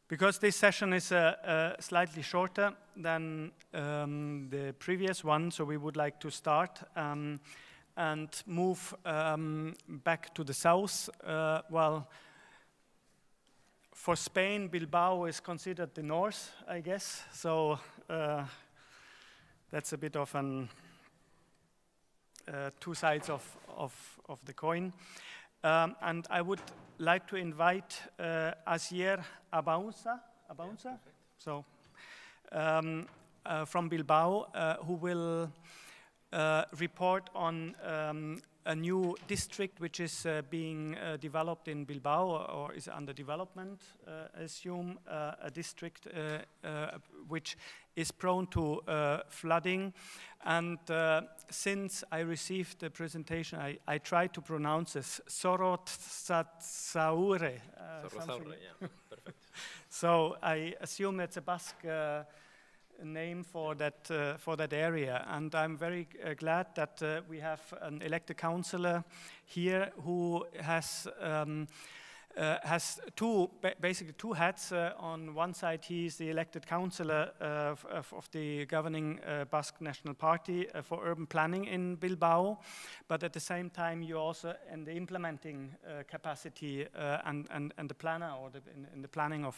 Because this session is slightly shorter than the previous one, so we would like to start and move back to the south. Well, for Spain, Bilbao is considered the north, I guess. So that's a bit of an two sides of the coin. And I would like to invite Asier Abaunza, so from Bilbao, who will report on a new district which is being developed in Bilbao, or is under development, I assume, a district which is prone to flooding. And since I received the presentation, I tried to pronounce this, Sorotzaure. Yeah, perfect. So I assume it's a Basque name for that area, and I'm very glad that we have an elected councillor here who has basically two hats. On one side, he is the elected councillor of the governing Basque National Party for urban planning in Bilbao, but at the same time, you're also in the implementing capacity and the planner, or in the planning of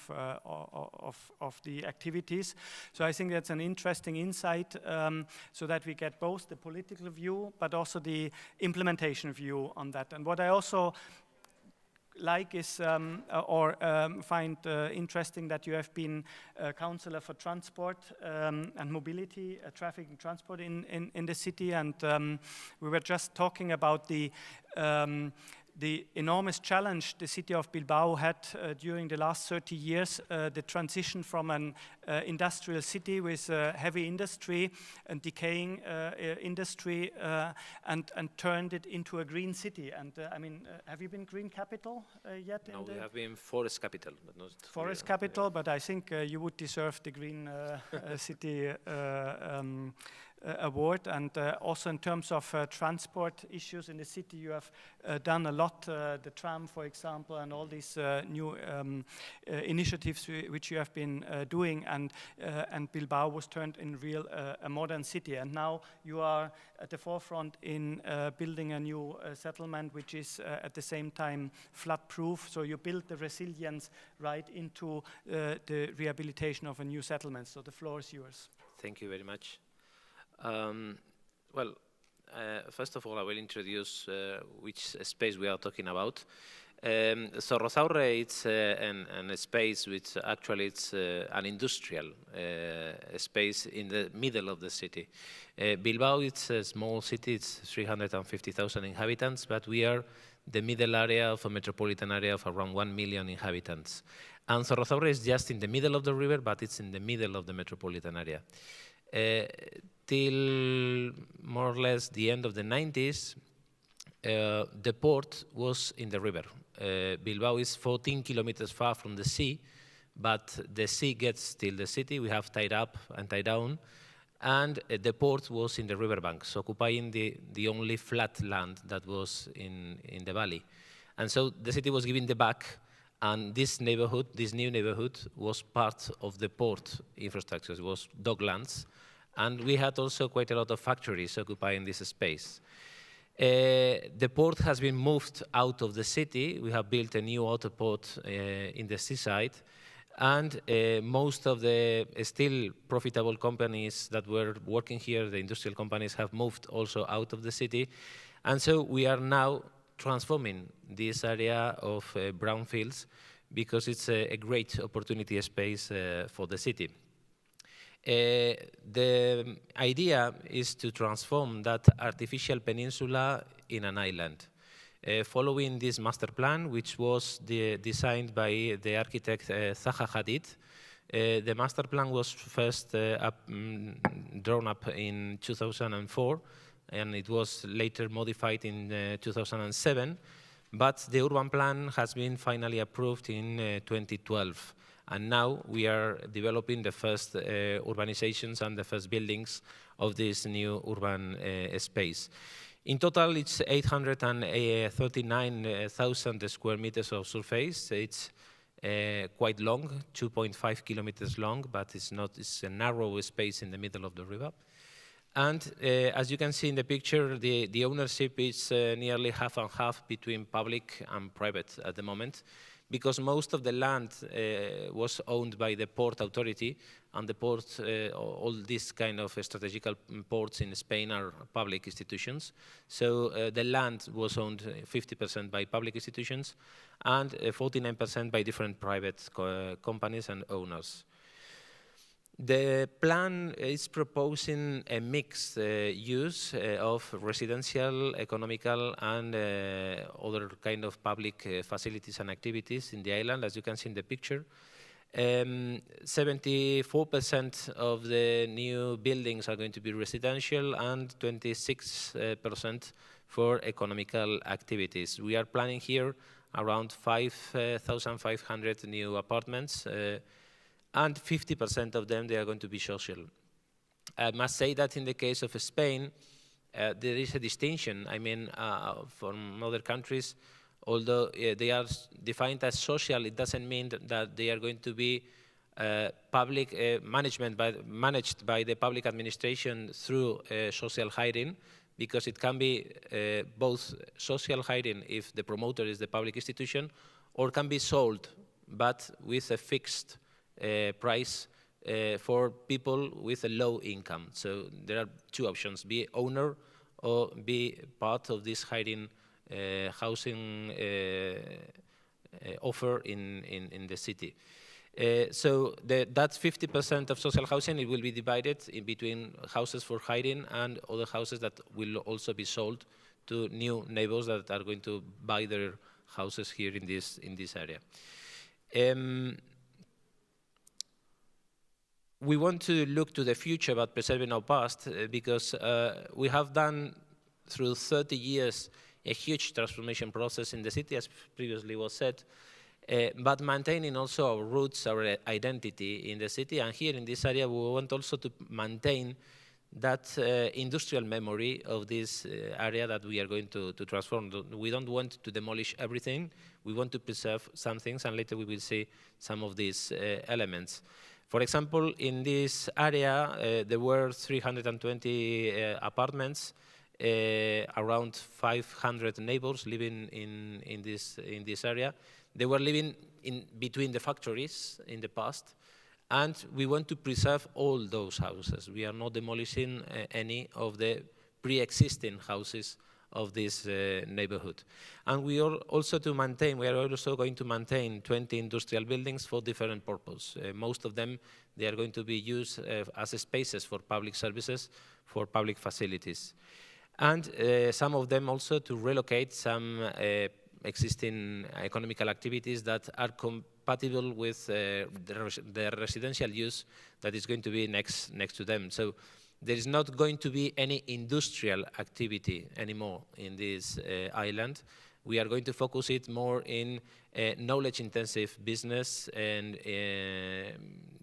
the activities. So I think that's an interesting insight, so that we get both the political view, but also the implementation view on that. And what I also like is, find interesting, that you have been a councillor for transport and mobility, traffic and transport in the city, and we were just talking about the enormous challenge the city of Bilbao had during the last 30 years, the transition from an industrial city with heavy industry and decaying industry, and turned it into a green city. And I mean, have you been green capital yet? No, we have been forest capital, but not forest capital. Yeah. But I think you would deserve the green city award. And also in terms of transport issues in the city, you have done a lot, the tram, for example, and all these new initiatives which you have been doing, and Bilbao was turned in real a modern city. And now you are at the forefront in building a new settlement which is at the same time flood-proof. So you build the resilience right into the rehabilitation of a new settlement. So the floor is yours. Thank you very much. Well, first of all, I will introduce which space we are talking about. Sorotzaure, it's a space which actually it's an industrial space in the middle of the city. Bilbao, it's a small city, it's 350,000 inhabitants, but we are the middle area of a metropolitan area of around 1 million inhabitants. And Sorotzaure is just in the middle of the river, but it's in the middle of the metropolitan area. Till more or less the end of the 90s, the port was in the river. Bilbao is 14 kilometers far from the sea, but the sea gets till the city. We have tied up and tied down, and the port was in the riverbanks, occupying the only flat land that was in the valley. And so the city was giving the back, and this neighborhood, this new neighborhood, was part of the port infrastructure. It was docklands. And we had also quite a lot of factories occupying this space. The port has been moved out of the city. We have built a new outer port in the seaside. And most of the still profitable companies that were working here, the industrial companies, have moved also out of the city. And so we are now transforming this area of brownfields, because it's a great opportunity space for the city. The idea is to transform that artificial peninsula in an island. Following this master plan, which was designed by the architect Zaha Hadid, the master plan was first drawn up in 2004, and it was later modified in 2007, but the urban plan has been finally approved in 2012. And now we are developing the first urbanizations and the first buildings of this new urban space. In total, it's 839,000 square meters of surface. It's quite long, 2.5 kilometers long, but it's a narrow space in the middle of the river. And as you can see in the picture, the ownership is nearly half and half between public and private at the moment, because most of the land was owned by the Port Authority, and the port, all these kind of strategical ports in Spain are public institutions. So the land was owned 50% by public institutions and 49% by different private companies and owners. The plan is proposing a mixed use of residential, economical, and other kind of public facilities and activities in the island, as you can see in the picture. 74% of the new buildings are going to be residential and 26% for economical activities. We are planning here around 5,500 new apartments, and 50% of them, they are going to be social. I must say that in the case of Spain, there is a distinction. I mean, from other countries, although they are defined as social, it doesn't mean that they are going to be public managed by the public administration through social hiring, because it can be both social hiring if the promoter is the public institution, or can be sold, but with a fixed price for people with a low income. So there are two options: be owner or be part of this hiring housing offer in the city. So that's 50% of social housing. It will be divided in between houses for hiring and other houses that will also be sold to new neighbors that are going to buy their houses here in this area. We want to look to the future but preserving our past, because we have done through 30 years a huge transformation process in the city, as previously was said, but maintaining also our roots, our identity in the city. And here in this area, we want also to maintain that industrial memory of this area that we are going to transform. We don't want to demolish everything. We want to preserve some things, and later we will see some of these elements. For example, in this area, there were 320 apartments, around 500 neighbors living in this area. They were living in between the factories in the past, and we want to preserve all those houses. We are not demolishing any of the pre-existing houses of this neighborhood. And we are also going to maintain 20 industrial buildings for different purposes. Most of them, they are going to be used as spaces for public services, for public facilities. And some of them also to relocate some existing economical activities that are compatible with the residential use that is going to be next to them. So there is not going to be any industrial activity anymore in this island. We are going to focus it more in knowledge-intensive business and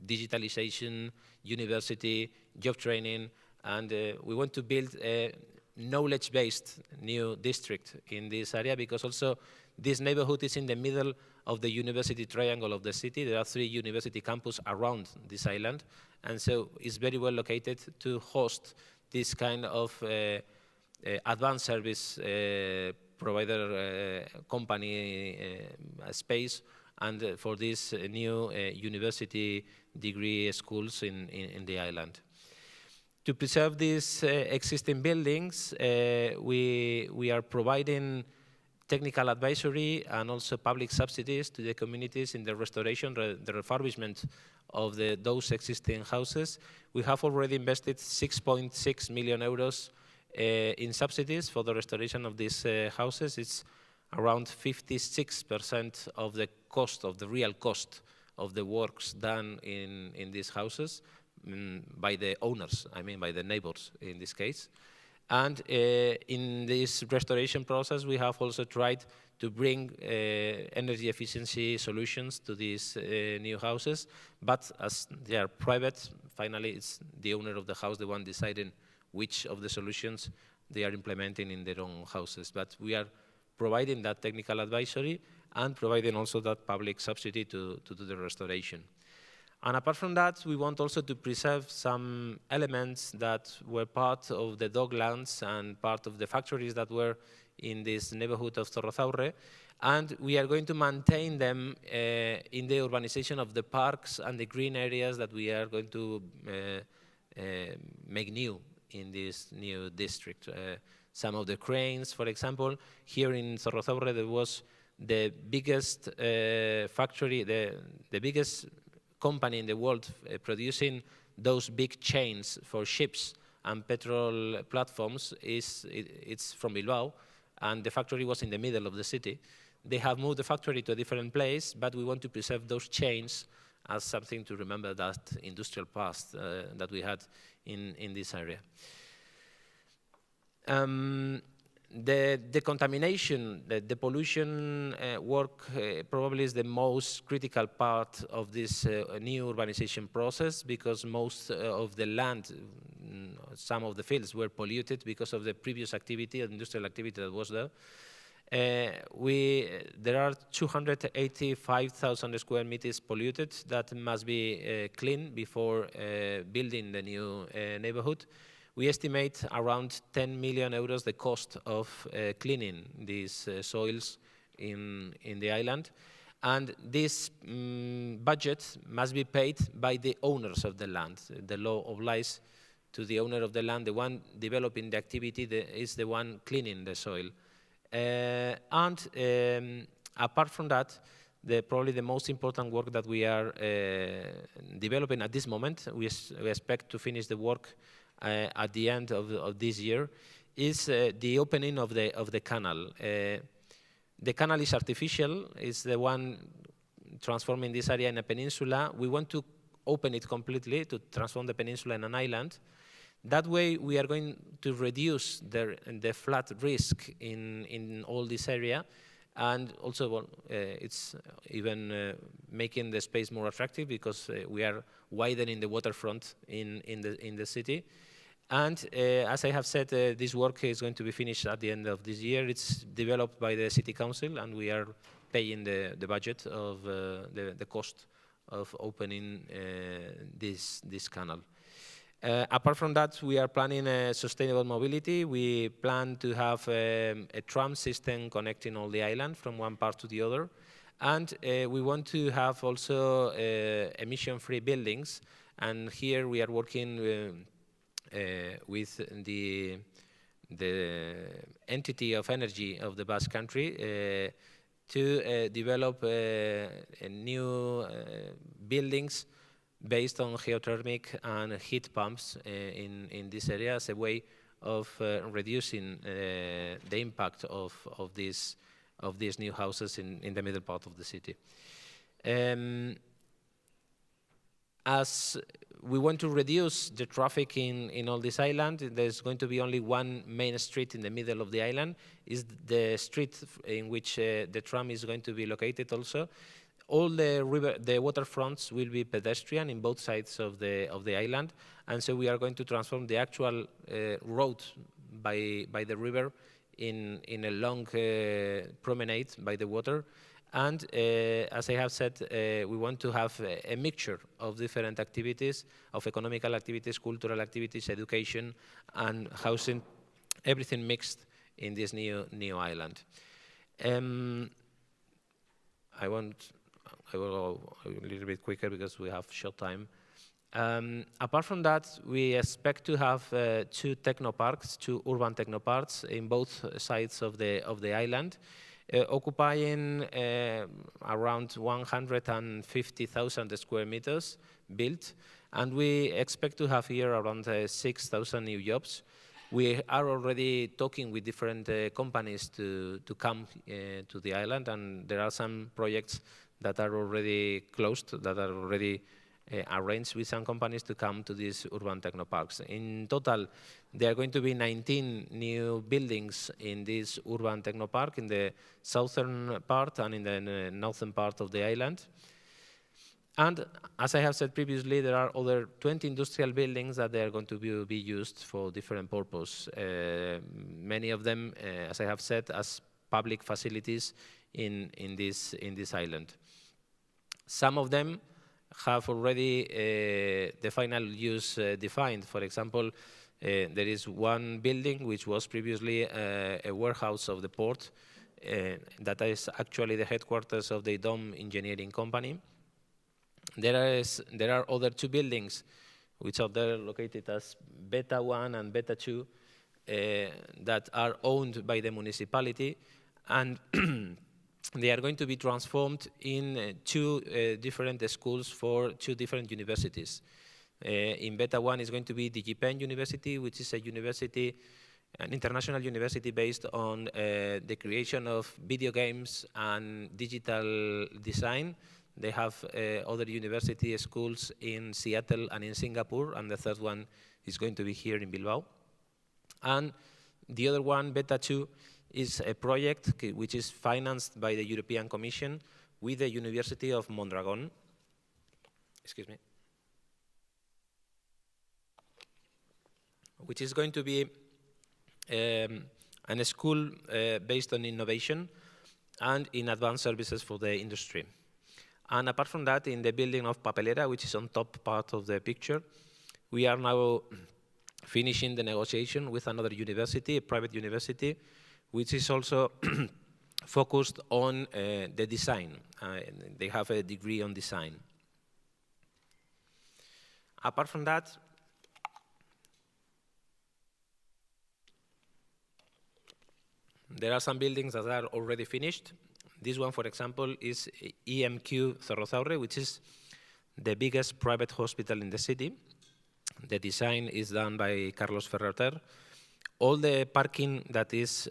digitalization, university, job training, and we want to build a knowledge-based new district in this area, because also this neighborhood is in the middle of the university triangle of the city. There are 3 university campuses around this island, and so it's very well located to host this kind of advanced service provider company space, and for these new university degree schools in the island. To preserve these existing buildings, we are providing technical advisory and also public subsidies to the communities in the restoration, the refurbishment of those existing houses. We have already invested 6.6 million euros in subsidies for the restoration of these houses. It's around 56% of the cost, of the real cost of the works done in these houses by the owners, I mean by the neighbors in this case. And in this restoration process, we have also tried to bring energy efficiency solutions to these new houses, but as they are private, finally it's the owner of the house, the one deciding which of the solutions they are implementing in their own houses. But we are providing that technical advisory, and providing also that public subsidy to do the restoration. And apart from that, we want also to preserve some elements that were part of the docklands and part of the factories that were in this neighborhood of Zorrozaurre, and we are going to maintain them in the urbanization of the parks and the green areas that we are going to make new in this new district. Some of the cranes, for example, here in Zorrozaurre there was the biggest factory, the biggest company in the world producing those big chains for ships and petrol platforms. It's from Bilbao, and the factory was in the middle of the city. They have moved the factory to a different place, but we want to preserve those chains as something to remember that industrial past that we had in this area. The contamination, the pollution work probably is the most critical part of this new urbanization process, because most of the land, some of the fields were polluted because of the previous activity, industrial activity that was there. There are 285,000 square meters polluted that must be cleaned before building the new neighborhood. We estimate around 10 million euros the cost of cleaning these soils in the island. And this budget must be paid by the owners of the land. The law applies to the owner of the land. The one developing the activity is the one cleaning the soil. Apart from that, probably the most important work that we are developing at this moment, we expect to finish the work at the end of this year, is the opening of the canal. The canal is artificial. It's the one transforming this area in a peninsula. We want to open it completely to transform the peninsula in an island. That way, we are going to reduce the flood risk in all this area, and also it's even making the space more attractive, because we are widening the waterfront in the city. And as I have said, this work is going to be finished at the end of this year. It's developed by the City Council, and we are paying the budget of the cost of opening this canal. Apart from that, we are planning sustainable mobility. We plan to have a tram system connecting all the island from one part to the other. And we want to have also emission-free buildings. And here we are working with the entity of energy of the Basque Country to develop new buildings based on geothermic and heat pumps in this area, as a way of reducing the impact of these new houses in the middle part of the city. As we want to reduce the traffic in all this island, there's going to be only one main street in the middle of the island. Is the street in which the tram is going to be located also. All the waterfronts will be pedestrian in both sides of the island, and so we are going to transform the actual road by the river in a long promenade by the water. And as I have said, we want to have a mixture of different activities, of economical activities, cultural activities, education, and housing, everything mixed in this new island. I will go a little bit quicker because we have short time. Apart from that, we expect to have two technoparks, two urban technoparks in both sides of the island, occupying around 150,000 square meters built, and we expect to have here around 6,000 new jobs. We are already talking with different companies to come to the island, and there are some projects that are already closed, that are already arranged with some companies to come to these urban technoparks. In total, there are going to be 19 new buildings in this urban technopark in the southern part and in the northern part of the island. And as I have said previously, there are other 20 industrial buildings that they are going to be used for different purposes. Many of them, as I have said, as public facilities in this island. Some of them have already the final use defined. For example, there is one building which was previously a warehouse of the port that is actually the headquarters of the Dome Engineering Company. There are other two buildings which are there located as Beta 1 and Beta 2 that are owned by the municipality, and they are going to be transformed in two different schools for two different universities. In Beta 1 is going to be the Japan University, which is a university, an international university based on the creation of video games and digital design. They have other university schools in Seattle and in Singapore, and the third one is going to be here in Bilbao. And the other one, Beta 2, is a project which is financed by the European Commission with the University of Mondragon. Excuse me. Which is going to be a school based on innovation and in advanced services for the industry. And apart from that, in the building of Papelera, which is on top part of the picture, we are now finishing the negotiation with another university, a private university, which is also focused on the design. They have a degree on design. Apart from that, there are some buildings that are already finished. This one, for example, is EMQ Zorrozaurre, which is the biggest private hospital in the city. The design is done by Carlos Ferrer. All the parking that is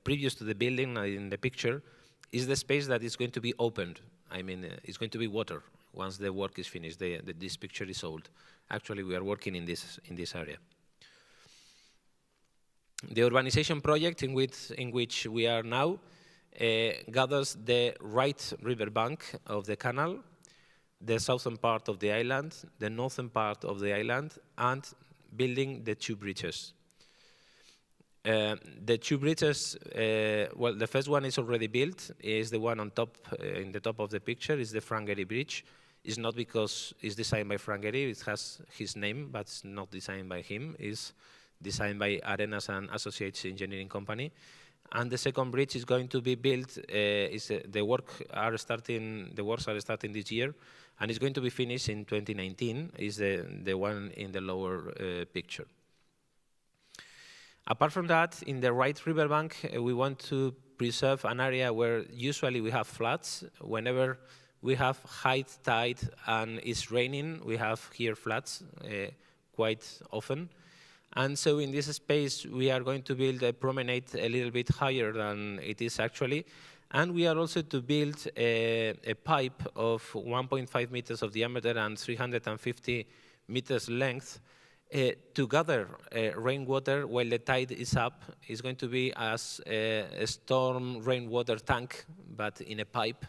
previous to the building in the picture is the space that is going to be opened. I mean, it's going to be water once the work is finished. This picture is sold. Actually, we are working in this area. The urbanization project in which we are now gathers the right river bank of the canal, the southern part of the island, the northern part of the island, and building the two bridges. The two bridges, well, the first one is already built, is the one on top, in the top of the picture, is the Frank Gehry Bridge. It's not because it's designed by Frank Gehry, it has his name, but it's not designed by him. It's designed by Arenas and Associates Engineering Company. And the second bridge is going to be built, the works are starting this year, and it's going to be finished in 2019, is the one in the lower picture. Apart from that, in the right riverbank, we want to preserve an area where usually we have floods. Whenever we have high tide and it's raining, we have here floods quite often. And so in this space, we are going to build a promenade a little bit higher than it is actually. And we are also to build a pipe of 1.5 meters of diameter and 350 meters length to gather rainwater while the tide is up. It's going to be as a storm rainwater tank, but in a pipe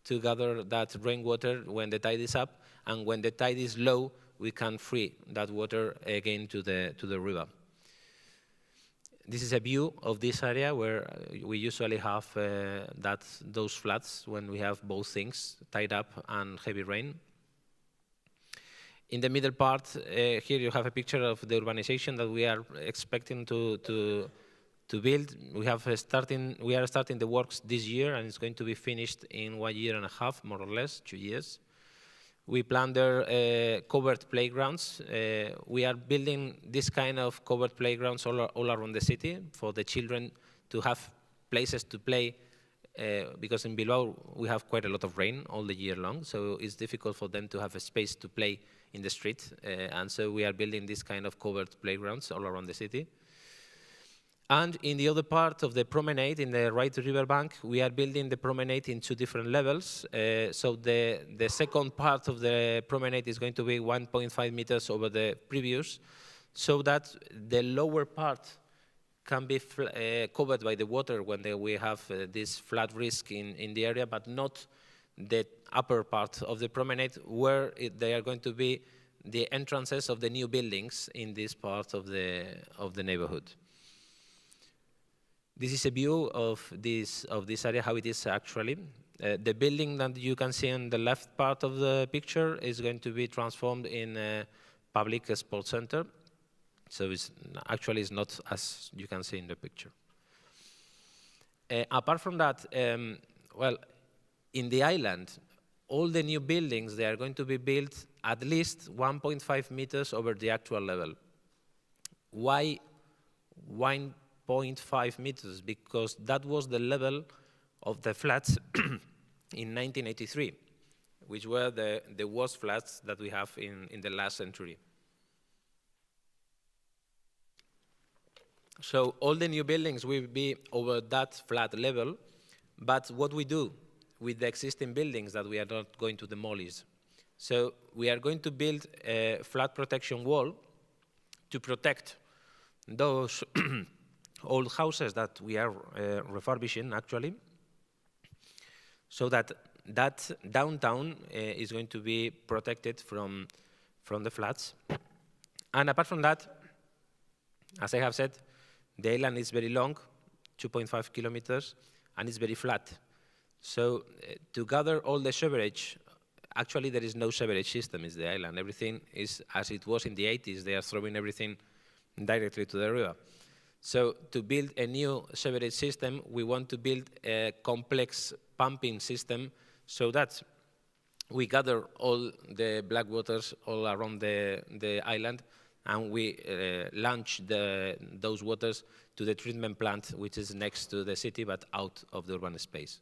to gather that rainwater when the tide is up, and when the tide is low, we can free that water again to the river. This is a view of this area where we usually have those floods when we have both things, tide up and heavy rain. In the middle part, here you have a picture of the urbanization that we are expecting to build. We are starting the works this year, and it's going to be finished in 1.5 years, more or less, 2 years. We plan there covered playgrounds. We are building this kind of covered playgrounds all around the city for the children to have places to play, because in Bilbao we have quite a lot of rain all the year long, so it's difficult for them to have a space to play in the street, and so we are building this kind of covered playgrounds all around the city. And in the other part of the promenade, in the right riverbank, we are building the promenade in 2 different levels. So the second part of the promenade is going to be 1.5 meters over the previous, so that the lower part can be covered by the water when we have this flood risk in the area, but not the upper part of the promenade where they are going to be the entrances of the new buildings in this part of the neighborhood. This is a view of this area, how it is actually. The building that you can see on the left part of the picture is going to be transformed in a public sports center. So it's not as you can see in the picture. Apart from that, well, in the island, all the new buildings, they are going to be built at least 1.5 meters over the actual level. Why 1.5 meters? Because that was the level of the flats in 1983, which were the worst flats that we have in the last century. So all the new buildings will be over that flat level, but what we do with the existing buildings that we are not going to demolish. So we are going to build a flood protection wall to protect those old houses that we are refurbishing, actually, so that downtown is going to be protected from the floods. And apart from that, as I have said, the island is very long, 2.5 kilometers, and it's very flat. So to gather all the sewerage, actually there is no sewerage system in the island. Everything is as it was in the 80s. They are throwing everything directly to the river. So to build a new sewerage system, we want to build a complex pumping system so that we gather all the black waters all around the island, and we launch those waters to the treatment plant, which is next to the city but out of the urban space.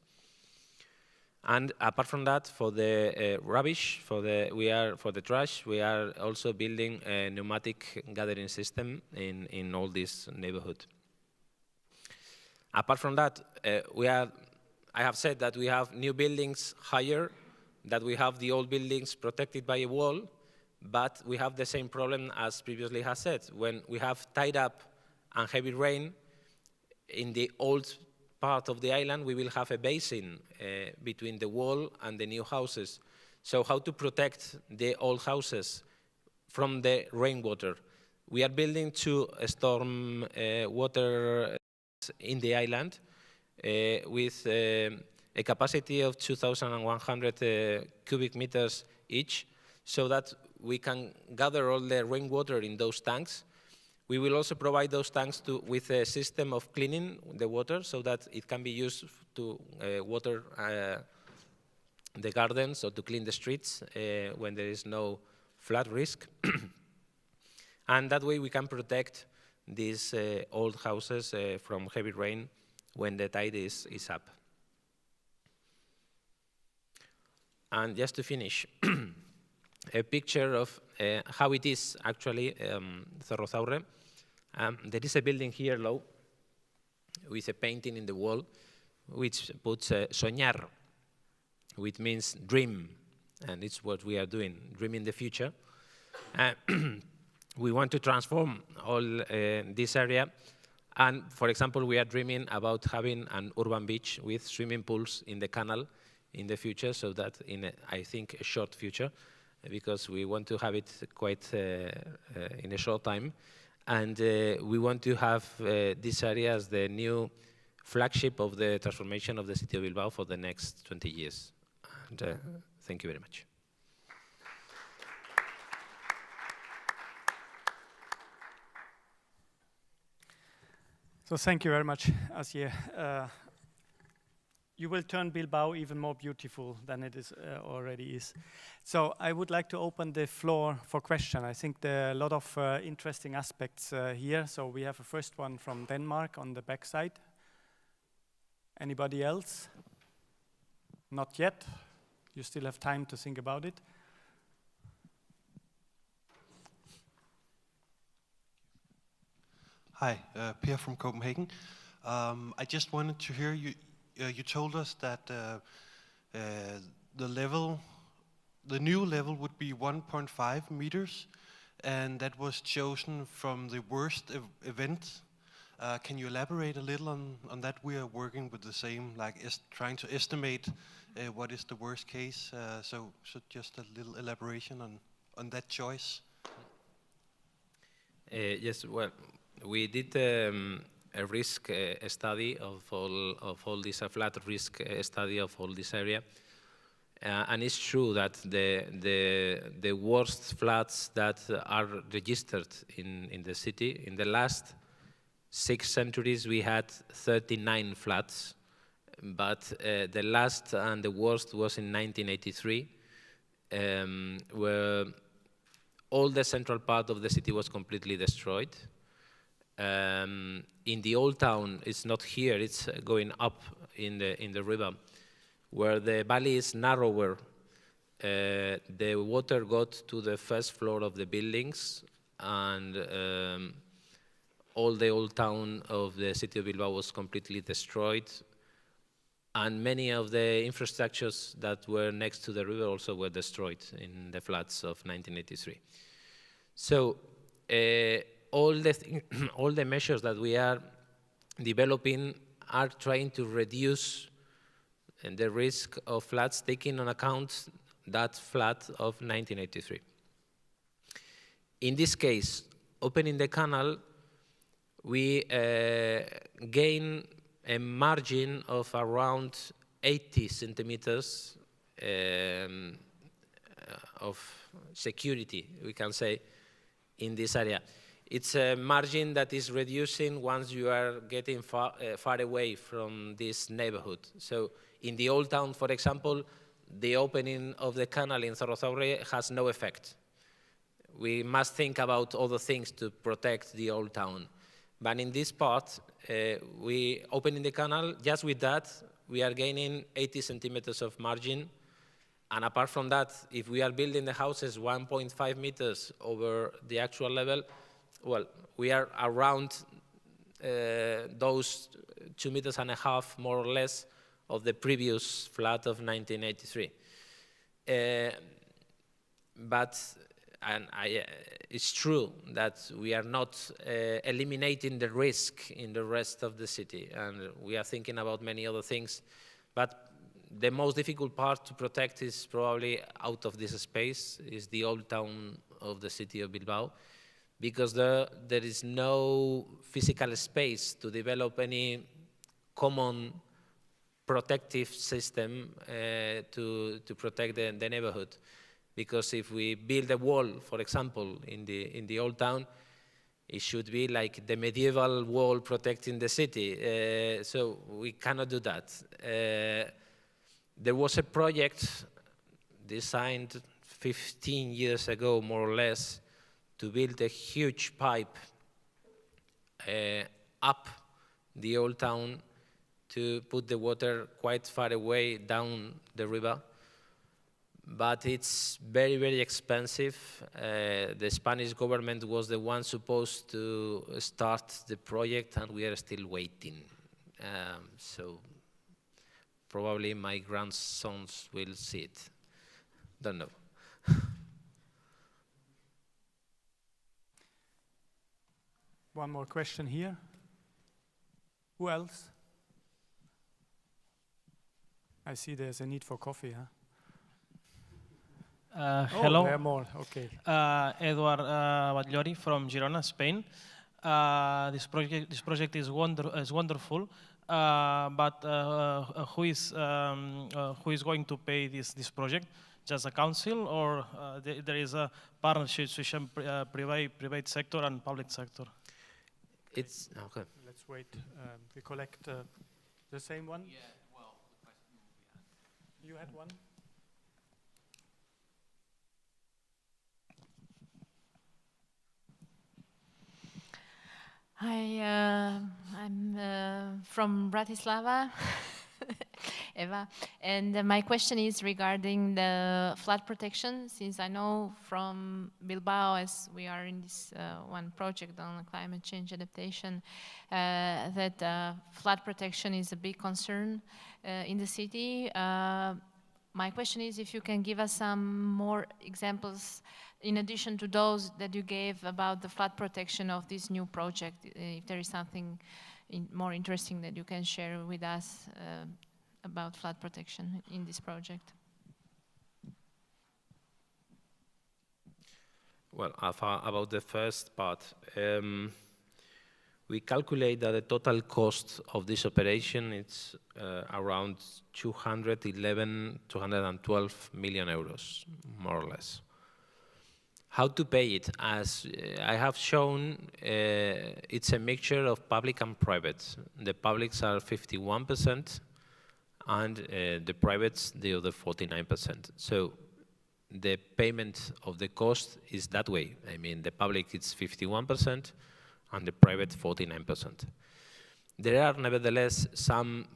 And apart from that, for the rubbish, for the trash, we are also building a pneumatic gathering system in all this neighborhood. Apart from that, I have said that we have new buildings higher, that we have the old buildings protected by a wall, but we have the same problem as previously has said. When we have tied up and heavy rain in the old part of the island, we will have a basin between the wall and the new houses. So how to protect the old houses from the rainwater? We are building 2 storm water in the island with a capacity of 2,100 cubic meters each, so that we can gather all the rainwater in those tanks. We will also provide those tanks with a system of cleaning the water so that it can be used to water the gardens or to clean the streets when there is no flood risk. And that way we can protect these old houses from heavy rain when the tide is up. And just to finish, a picture of how it is actually Cerro Zaurre. There is a building here low with a painting in the wall which puts soñar, which means dream, and it's what we are doing, dreaming the future. We want to transform all this area, and for example, we are dreaming about having an urban beach with swimming pools in the canal in the future, so that in, I think, a short future, because we want to have it quite in a short time. And we want to have this area as the new flagship of the transformation of the city of Bilbao for the next 20 years. And thank you very much. So thank you very much, Asier. You will turn Bilbao even more beautiful than it is already is. So I would like to open the floor for questions. I think there are a lot of interesting aspects here. So we have a first one from Denmark on the back side. Anybody else? Not yet. You still have time to think about it. Hi, Per from Copenhagen. I just wanted to hear you. You told us that the new level would be 1.5 meters, and that was chosen from the worst event. Can you elaborate a little on that? We are working with the same, like trying to estimate what is the worst case. So just a little elaboration on that choice. Yes, well, we did a risk study of all this, a flood risk study of all this area. And it's true that the worst floods that are registered in the city, in the last 6 centuries, we had 39 floods, but the last and the worst was in 1983, where all the central part of the city was completely destroyed. In the old town, it's not here, it's going up in the river, where the valley is narrower. The water got to the first floor of the buildings, and all the old town of the city of Bilbao was completely destroyed. And many of the infrastructures that were next to the river also were destroyed in the floods of 1983. So all the measures that we are developing are trying to reduce the risk of floods, taking on account that flood of 1983. In this case, opening the canal, we gain a margin of around 80 centimeters of security, we can say, in this area. It's a margin that is reducing once you are getting far away from this neighborhood. So in the old town, for example, the opening of the canal in Zorrozaurre has no effect. We must think about other things to protect the old town. But in this part, we opening the canal, just with that, we are gaining 80 centimeters of margin. And apart from that, if we are building the houses 1.5 meters over the actual level, well, we are around those 2.5 meters, more or less, of the previous flood of 1983. It's true that we are not eliminating the risk in the rest of the city, and we are thinking about many other things. But the most difficult part to protect is probably out of this space, is the old town of the city of Bilbao, because there is no physical space to develop any common protective system to protect the neighborhood. Because if we build a wall, for example, in the old town, it should be like the medieval wall protecting the city. So we cannot do that. There was a project designed 15 years ago, more or less, to build a huge pipe up the old town to put the water quite far away down the river. But it's very, very expensive. The Spanish government was the one supposed to start the project, and we are still waiting. So probably my grandsons will see it. Don't know. One more question here. Who else? I see there's a need for coffee, huh? Hello. There are more. Okay. Eduard Batllori from Girona, Spain. This project is wonderful, but who is going to pay this project? Just a council, or there is a partnership between private sector and public sector? It's okay. Let's wait. We collect the same one. Yeah. Well, you had one. Hi, I'm from Bratislava, Eva, and my question is regarding the flood protection, since I know from Bilbao, as we are in this one project on climate change adaptation, that flood protection is a big concern in the city. My question is if you can give us some more examples in addition to those that you gave about the flood protection of this new project, if there is something more interesting that you can share with us about flood protection in this project. Well, about the first part, we calculate that the total cost of this operation is around 212 million euros, more or less. How to pay it? As I have shown, it's a mixture of public and private. The publics are 51%, and the privates, the other 49%. So the payment of the cost is that way. I mean, the public is 51%, and the private 49%. There are nevertheless some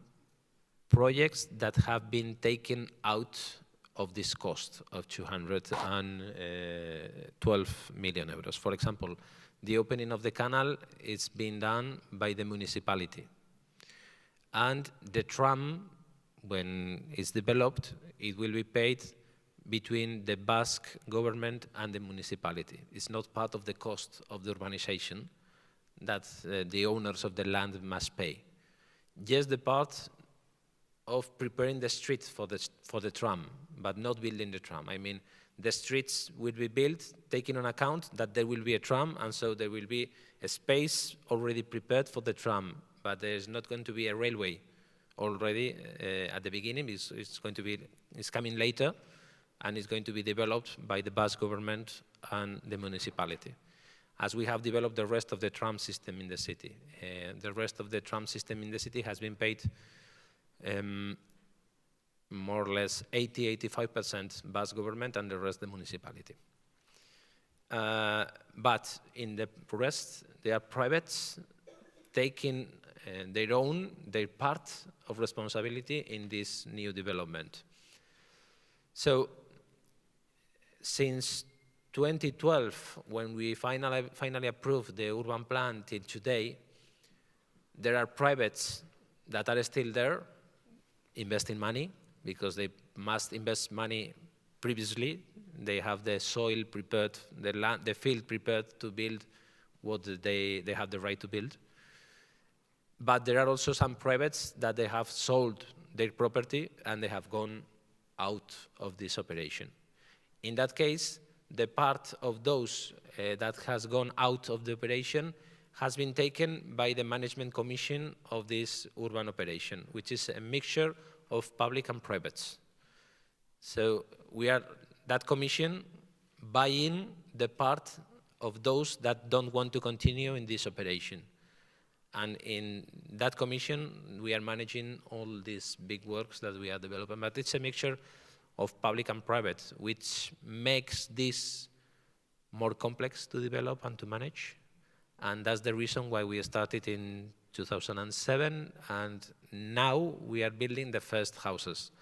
projects that have been taken out of this cost of 212 million euros. For example, the opening of the canal is being done by the municipality. And the tram, when it's developed, it will be paid between the Basque government and the municipality. It's not part of the cost of the urbanization that the owners of the land must pay. Just the part of preparing the streets for the tram, but not building the tram. I mean, the streets will be built, taking on account that there will be a tram, and so there will be a space already prepared for the tram, but there's not going to be a railway already at the beginning. It's coming later, and it's going to be developed by the Basque government and the municipality, as we have developed the rest of the tram system in the city. The rest of the tram system in the city has been paid more or less 80–85% Basque government and the rest the municipality. But in the rest, they are privates taking their part of responsibility in this new development. So since 2012, when we finally approved the urban plan till today, there are privates that are still there investing money, because they must invest money previously. They have the soil prepared, the land, the field prepared to build what they have the right to build. But there are also some privates that they have sold their property and they have gone out of this operation. In that case, the part of those that has gone out of the operation has been taken by the management commission of this urban operation, which is a mixture of public and privates. So we are, that commission, buying the part of those that don't want to continue in this operation. And in that commission, we are managing all these big works that we are developing, but it's a mixture of public and private, which makes this more complex to develop and to manage. And that's the reason why we started in 2007, and now we are building the first houses,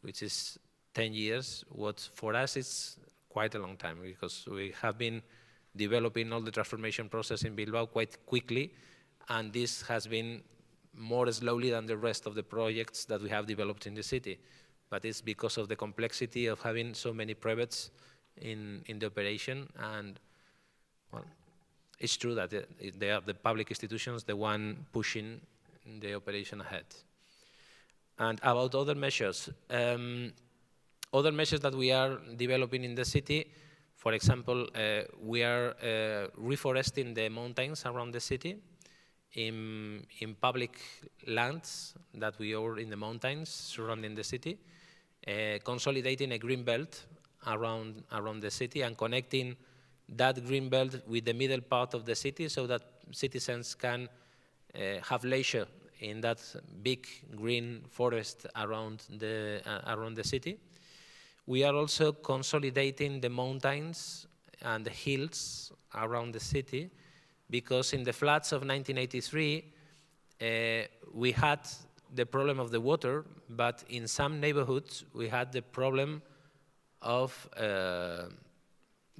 which is 10 years. What for us is quite a long time, because we have been developing all the transformation process in Bilbao quite quickly, and this has been more slowly than the rest of the projects that we have developed in the city. But it's because of the complexity of having so many privates in the operation, and well, it's true that they are the public institutions, the one pushing the operation ahead. And about other measures that we are developing in the city, for example, we are reforesting the mountains around the city in public lands that we own in the mountains surrounding the city, consolidating a green belt around the city and connecting that green belt with the middle part of the city so that citizens can have leisure in that big green forest around the city. We are also consolidating the mountains and the hills around the city, because in the floods of 1983, we had the problem of the water, but in some neighborhoods, we had the problem of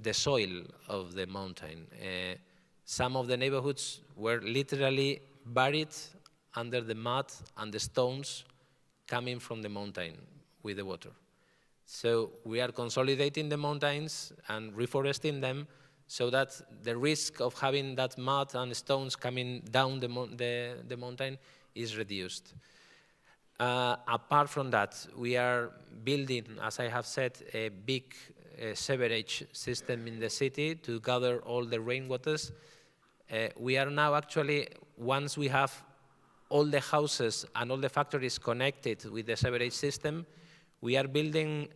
the soil of the mountain. Some of the neighborhoods were literally buried under the mud and the stones coming from the mountain with the water. So we are consolidating the mountains and reforesting them so that the risk of having that mud and stones coming down the mountain is reduced. Apart from that, we are building, as I have said, a big sewerage system in the city to gather all the rainwaters. We are now actually once we have all the houses and all the factories connected with the sewerage system, we are building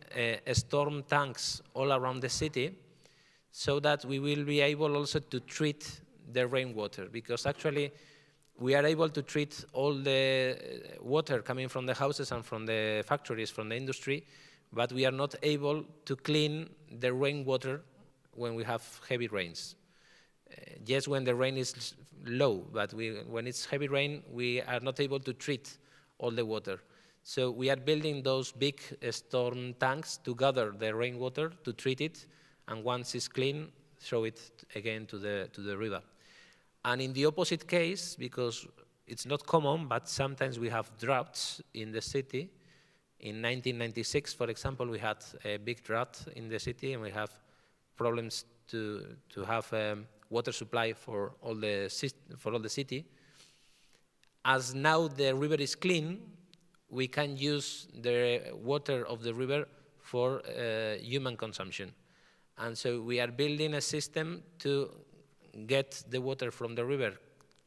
storm tanks all around the city so that we will be able also to treat the rainwater, because actually we are able to treat all the water coming from the houses and from the factories, from the industry, but we are not able to clean the rainwater when we have heavy rains. Yes, when the rain is low, but when it's heavy rain, we are not able to treat all the water. So we are building those big storm tanks to gather the rainwater, to treat it, and once it's clean, throw it again to the river. And in the opposite case, because it's not common, but sometimes we have droughts in the city. In 1996, for example, we had a big drought in the city, and we have problems to have water supply for all the city. As now the river is clean, we can use the water of the river for human consumption. And so we are building a system to get the water from the river,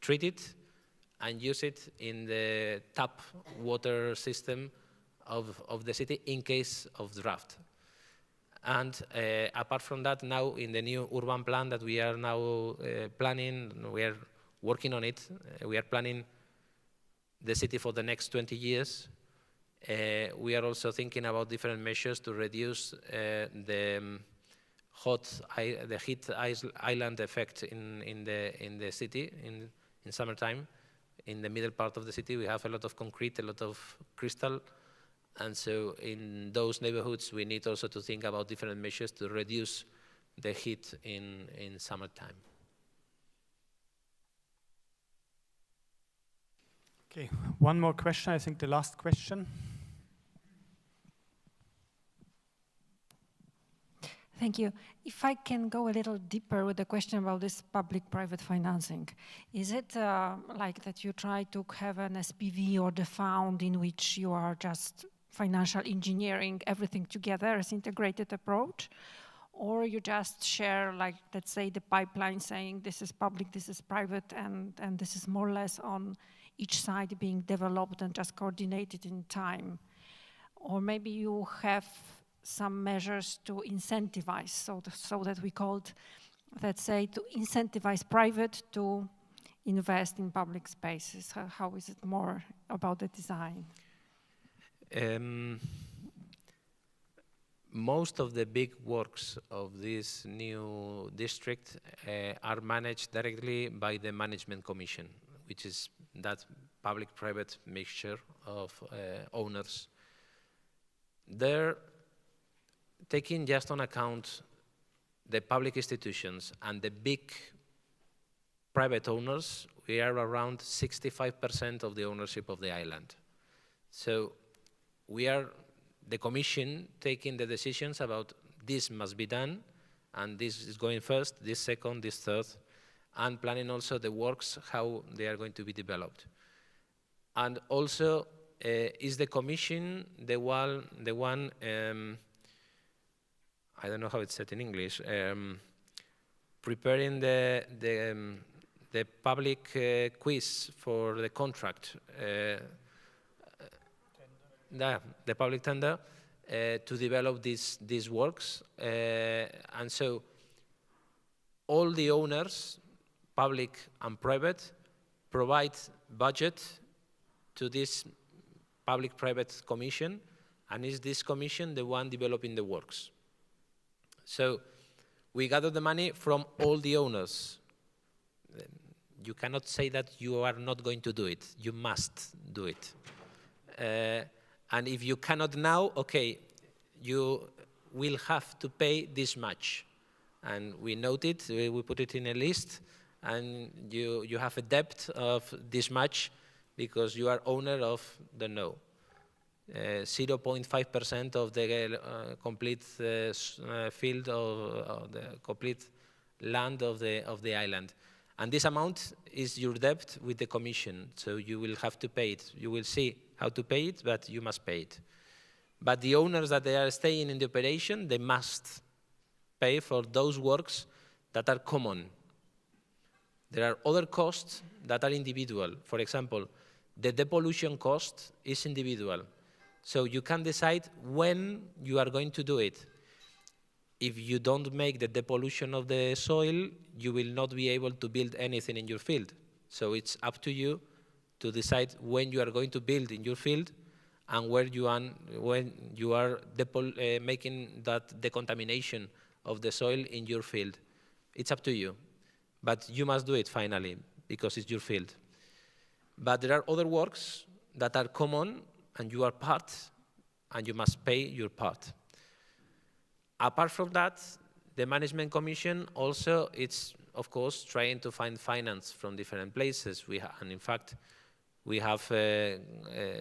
treat it, and use it in the tap water system of the city in case of drought. And apart from that, now in the new urban plan that we are now planning, we are working on it, we are planning the city for the next 20 years. We are also thinking about different measures to reduce the heat island effect in the city in summertime. In the middle part of the city, we have a lot of concrete, a lot of crystal. And so in those neighborhoods, we need also to think about different measures to reduce the heat in summertime. Okay, one more question, I think the last question. Thank you. If I can go a little deeper with the question about this public-private financing, is it like that you try to have an SPV or the fund in which you are just financial engineering everything together as integrated approach? Or you just share, like, let's say, the pipeline saying this is public, this is private, and this is more or less on each side being developed and just coordinated in time? Or maybe you have some measures to incentivize, so that we called, let's say, to incentivize private to invest in public spaces. How is it more about the design? Most of the big works of this new district are managed directly by the Management Commission, which is that public-private mixture of owners. They're taking just on account the public institutions and the big private owners. We are around 65% of the ownership of the island. So we are, the Commission, taking the decisions about this must be done, and this is going first, this second, this third, and planning also the works, how they are going to be developed. And also, is the Commission the one I don't know how it's said in English, preparing the public quiz for the contract, the public tender to develop these works. And so all the owners, public and private, provide budget to this public-private commission, and is this commission the one developing the works. So we gather the money from all the owners. You cannot say that you are not going to do it. You must do it. And if you cannot now, okay, you will have to pay this much. And we note it, we put it in a list, and you have a debt of this much because you are owner of the no. 0.5% of the complete field of the complete land of the island. And this amount is your debt with the Commission, so you will have to pay it. You will see how to pay it, but you must pay it. But the owners that they are staying in the operation, they must pay for those works that are common. There are other costs that are individual. For example, the depollution cost is individual. So you can decide when you are going to do it. If you don't make the depollution of the soil, you will not be able to build anything in your field. So it's up to you to decide when you are going to build in your field and where you are, when you are making that decontamination of the soil in your field. It's up to you. But you must do it finally, because it's your field. But there are other works that are common, and you are part, and you must pay your part. Apart from that, the Management Commission also is, of course, trying to find finance from different places. And in fact, we have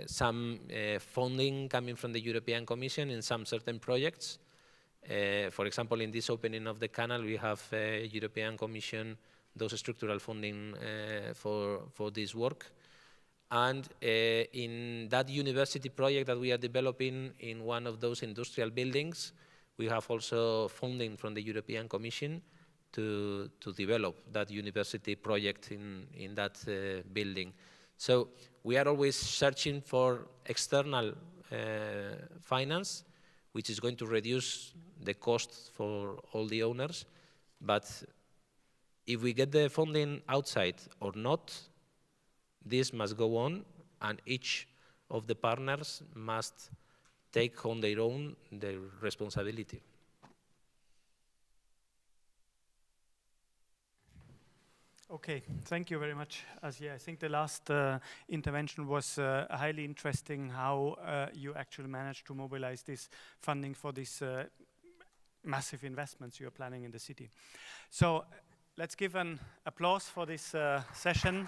some funding coming from the European Commission in some certain projects. For example, in this opening of the canal, we have European Commission, those structural funding for this work. And in that university project that we are developing in one of those industrial buildings, we have also funding from the European Commission to develop that university project in that building. So we are always searching for external finance, which is going to reduce the cost for all the owners. But if we get the funding outside or not, this must go on, and each of the partners must take on their own the responsibility. Okay, thank you very much, Asier. I think the last intervention was highly interesting, how you actually managed to mobilize this funding for these massive investments you are planning in the city. So let's give an applause for this session.